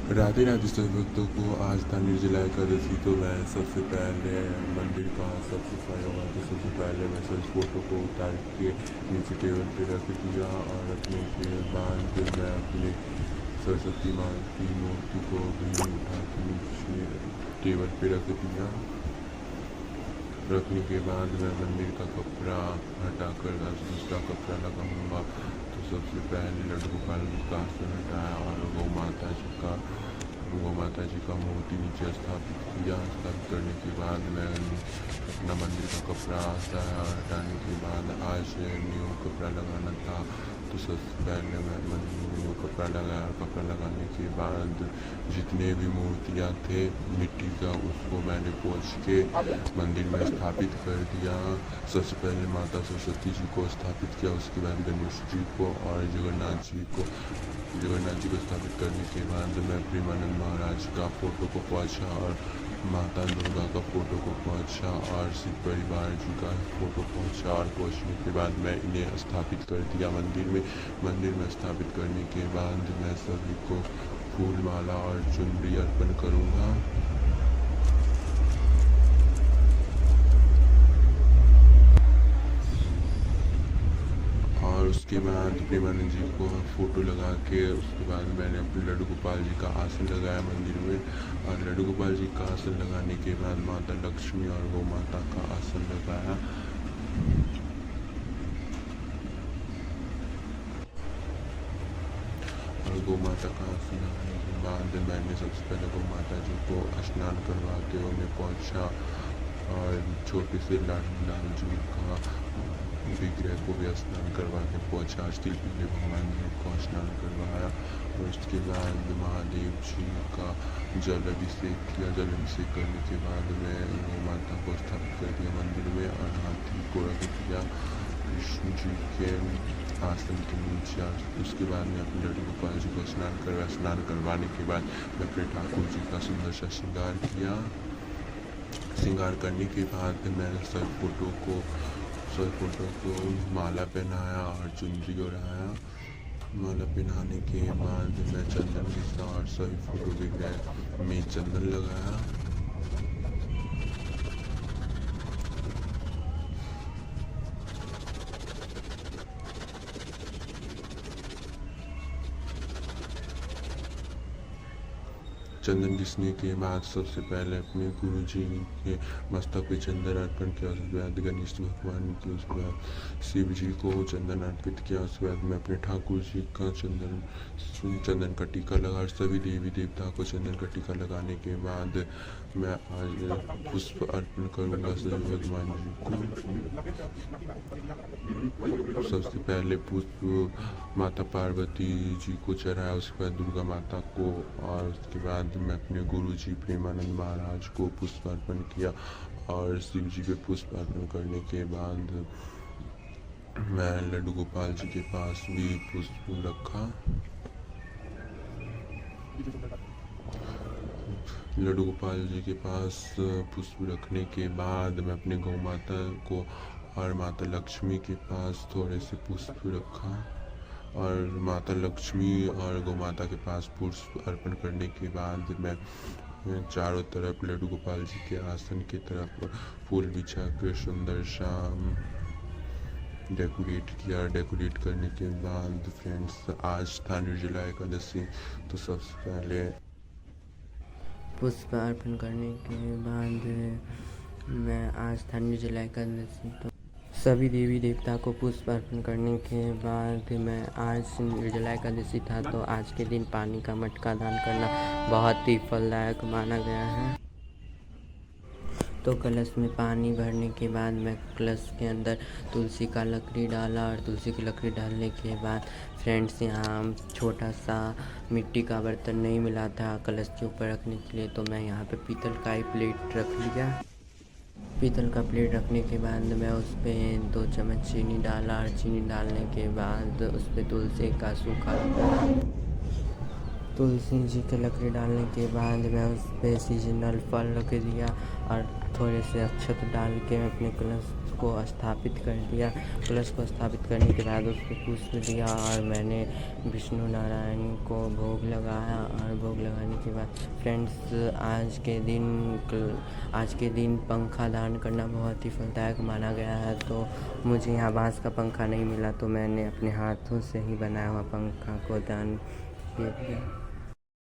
राधे राधे सभी भक्तों को। आज था निर्जला एकादशी, तो मैं सबसे पहले मंदिर का सब सफाई हुआ तो सबसे पहले मैं सब फोटो को उतार के नीचे टेबल पे रख दिया और रखने के बाद फिर मैं अपने सरस्वती माँ की मूर्ति को भी उठा के नीचे टेबल पे रख दिया। रखने के बाद मैं मंदिर का कपड़ा हटाकर दूसरा कपड़ा लगाऊंगा। तो सबसे पहले लड्डू गोपाल का आसन हटाया और गौ माता जी का मूर्ति नीचे स्थापित किया। स्थापित करने के बाद मैं अपना मंदिर का कपड़ा हटाने के बाद आज न्यू कपड़ा लगाना था। तो सबसे पहले मैं मंदिर में न्यू कपड़ा लगाया। कपड़ा लगाने के बाद जितने भी मूर्तियाँ थे मिट्टी का उसको मैंने पोंछ के मंदिर में स्थापित कर दिया। सबसे पहले माता सरस्वती जी को स्थापित किया, उसके बाद गणेश जी को और जगन्नाथ जी को स्थापित करने के बाद मैं प्रेमानंद महाराज का फोटो को पोंछा और माता दुर्गा का फोटो को पोंछा और शिव परिवार जी का फोटो पोंछा और पोंछने के बाद मैं इन्हें स्थापित कर दिया मंदिर में स्थापित करने के बाद मैं सभी को फूल माला और चुनरी अर्पण करूँगा। और उसके बाद प्रेमानंद जी को फोटो लगा के उसके बाद मैंने अपने लड्डू गोपाल जी का आसन लगाया मंदिर में। और लड्डू गोपाल जी का आसन लगाने के बाद माता लक्ष्मी और गौ माता का आसन लगाया। और गौ माता का आसन लगाने के बाद मैंने सबसे पहले गौ माता जी को स्नान करवा के उन्हें पोंछा और छोटे से लाल जी का विग्रह को भी स्नान करवा के पोंछा। स्टील पीले भगवान जी को स्नान करवाया और उसके बाद महादेव जी का जल अभिषेक किया। जल अभिषेक करने के बाद मैं गौ माता को स्थापित कर दिया मंदिर में और हाथी को रख दिया कृष्ण जी के आसन के नीचे। उसके बाद मैं अपने लड्डू गोपाल जी को स्नान करवाने के बाद मैं अपने ठाकुर जी का सुंदर सा श्रृंगार करने के बाद मैंने सब फोटो को माला पहनाया और चुनरी ओढ़ाया। माला पहनाने के बाद मैं चंदन के साथ सभी फोटो विग्रह में चंदन लगाया। चंदन घिसने के बाद सबसे पहले अपने गुरु जी के मस्तक पे चंदन अर्पण किया। उसके बाद गणेश भगवान की, उसके बाद शिव जी को चंदन अर्पित किया। उसके बाद मैं अपने ठाकुर जी का चंदन का टीका लगा। सभी देवी देवता को चंदन का टीका लगाने के बाद मैं आज पुष्प अर्पण करूँगा सभी भगवान जी को। सबसे पहले पुष्प माता पार्वती जी को चढ़ाया, उसके बाद दुर्गा माता को और उसके बाद मैं अपने गुरु जी प्रेमानंद महाराज को पुष्प अर्पण किया। और शिव जी पे पुष्प अर्पण करने के बाद मैं लड्डू गोपाल जी के पास भी पुष्प रखा। लड्डू गोपाल जी के पास पुष्प रखने के बाद मैं अपने गौ माता को और माता लक्ष्मी के पास थोड़े से पुष्प रखा। और माता लक्ष्मी और गौ माता के पास पुष्प अर्पण करने के बाद मैं चारों तरफ लड्डू गोपाल जी के आसन की तरफ फूल बिछा कर सुंदर सा डेकोरेट किया। डेकोरेट करने के बाद फ्रेंड्स आज था निर्जला एकादशी, तो सबसे पहले पुष्प अर्पण करने के बाद मैं आज था निर्जला एकादशी, तो सभी देवी देवता को पुष्प अर्पण करने के बाद मैं आज निर्जला एकादशी था, तो आज के दिन पानी का मटका दान करना बहुत ही फलदायक माना गया है। तो कलश में पानी भरने के बाद मैं कलश के अंदर तुलसी का लकड़ी डाला और तुलसी की लकड़ी डालने के बाद फ्रेंड्स यहाँ छोटा सा मिट्टी का बर्तन नहीं मिला था कलश के ऊपर रखने के लिए, तो मैं यहाँ पे पीतल का ही प्लेट रख लिया। पीतल का प्लेट रखने के बाद मैं उस पर 2 चम्मच चीनी डाला और चीनी डालने के बाद उस पर तुलसी का सूखा तुलसी जी की लकड़ी डालने के बाद मैं उस पर सीजनल फल रख दिया और थोड़े से अक्षत डाल के मैं अपने कलश को स्थापित कर दिया। कलश को स्थापित करने के बाद उस पर पुष्प दिया और मैंने विष्णु नारायण को भोग लगाया और भोग लगाने के बाद फ्रेंड्स आज के दिन पंखा दान करना बहुत ही फलदायक माना गया है। तो मुझे यहाँ बांस का पंखा नहीं मिला तो मैंने अपने हाथों से ही बनाया हुआ पंखा को दान दे दिया।